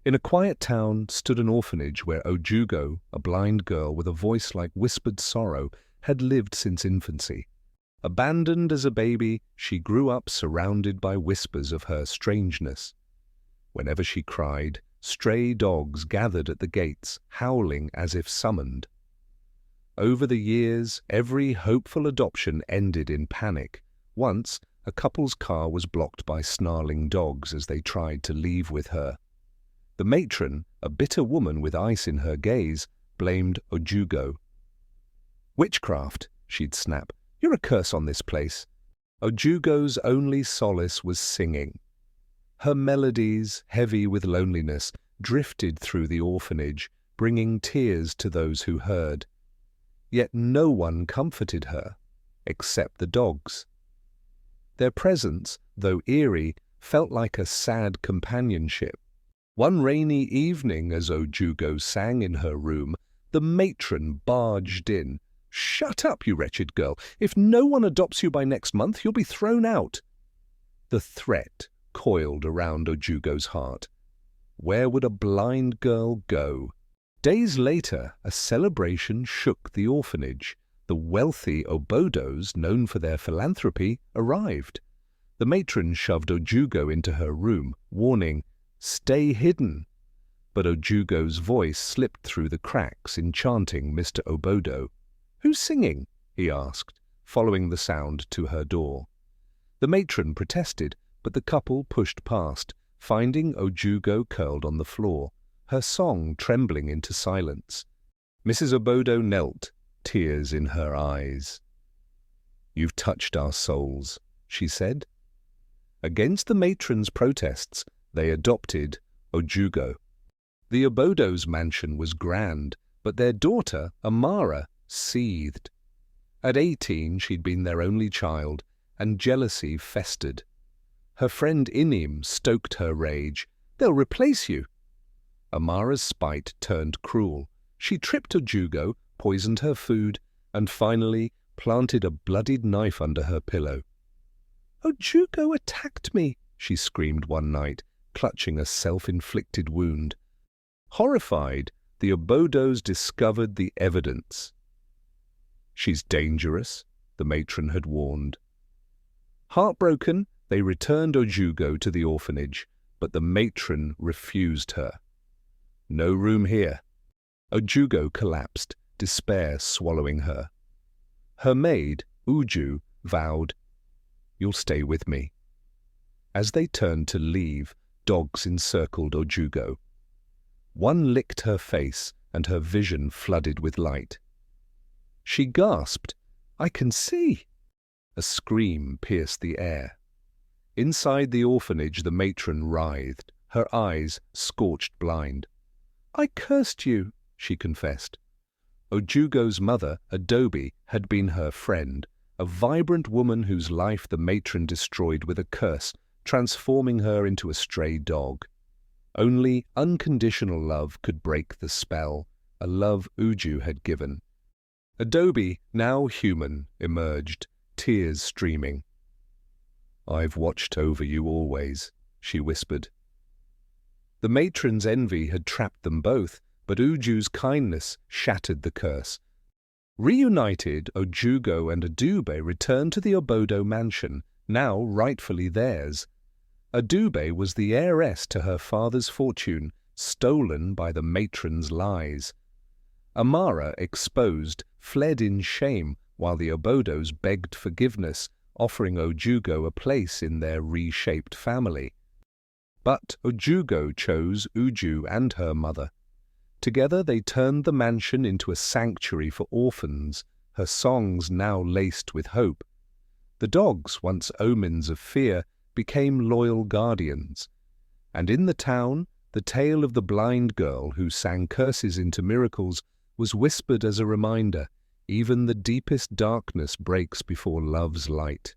In a quiet town stood an orphanage where Ojugo, a blind girl with a voice like whispered sorrow, had lived since infancy. Abandoned as a baby, she grew up surrounded by whispers of her strangeness. Whenever she cried, stray dogs gathered at the gates, howling as if summoned. Over the years, every hopeful adoption ended in panic. Once, a couple's car was blocked by snarling dogs as they tried to leave with her. The matron, a bitter woman with ice in her gaze, blamed Ojugo. "Witchcraft," she'd snap. "You're a curse on this place." Ojugo's only solace was singing. Her melodies, heavy with loneliness, drifted through the orphanage, bringing tears to those who heard. Yet no one comforted her, except the dogs. Their presence, though eerie, felt like a sad companionship. One rainy evening, as Ojugo sang in her room, the matron barged in. "Shut up, you wretched girl. If no one adopts you by next month, you'll be thrown out." The threat coiled around Ojugo's heart. Where would a blind girl go? Days later, a celebration shook the orphanage. The wealthy Obodos, known for their philanthropy, arrived. The matron shoved Ojugo into her room, warning, "Stay hidden." But Ojugo's voice slipped through the cracks, enchanting Mr. Obodo. "Who's singing?" he asked, following the sound to her door. The matron protested, but the couple pushed past, finding Ojugo curled on the floor, her song trembling into silence. Mrs. Obodo knelt, tears in her eyes. "You've touched our souls," she said. Against the matron's protests, they adopted Ojugo. The Obodo's mansion was grand, but their daughter, Amara, seethed. At 18, she'd been their only child, and jealousy festered. Her friend Inim stoked her rage. "They'll replace you." Amara's spite turned cruel. She tripped Ojugo, poisoned her food, and finally planted a bloodied knife under her pillow. "Ojugo attacked me," she screamed one night, clutching a self-inflicted wound. Horrified, the Obodos discovered the evidence. "She's dangerous," the matron had warned. Heartbroken, they returned Ojugo to the orphanage, but the matron refused her. "No room here." Ojugo collapsed, despair swallowing her. Her maid, Uju, vowed, "You'll stay with me." As they turned to leave, dogs encircled Ojugo. One licked her face, and her vision flooded with light. She gasped, "I can see!" A scream pierced the air. Inside the orphanage, the matron writhed, her eyes scorched blind. "I cursed you," she confessed. Ojugo's mother, Adobe, had been her friend, a vibrant woman whose life the matron destroyed with a curse, transforming her into a stray dog. Only unconditional love could break the spell, a love Uju had given. Adobe, now human, emerged, tears streaming. "I've watched over you always," she whispered. The matron's envy had trapped them both, but Uju's kindness shattered the curse. Reunited, Ojugo and Adobe returned to the Obodo mansion, now rightfully theirs. Adobe was the heiress to her father's fortune, stolen by the matron's lies. Amara, exposed, fled in shame, while the Obodos begged forgiveness, offering Ojugo a place in their reshaped family. But Ojugo chose Uju and her mother. Together they turned the mansion into a sanctuary for orphans, her songs now laced with hope. The dogs, once omens of fear, became loyal guardians. And in the town, the tale of the blind girl who sang curses into miracles was whispered as a reminder, even the deepest darkness breaks before love's light.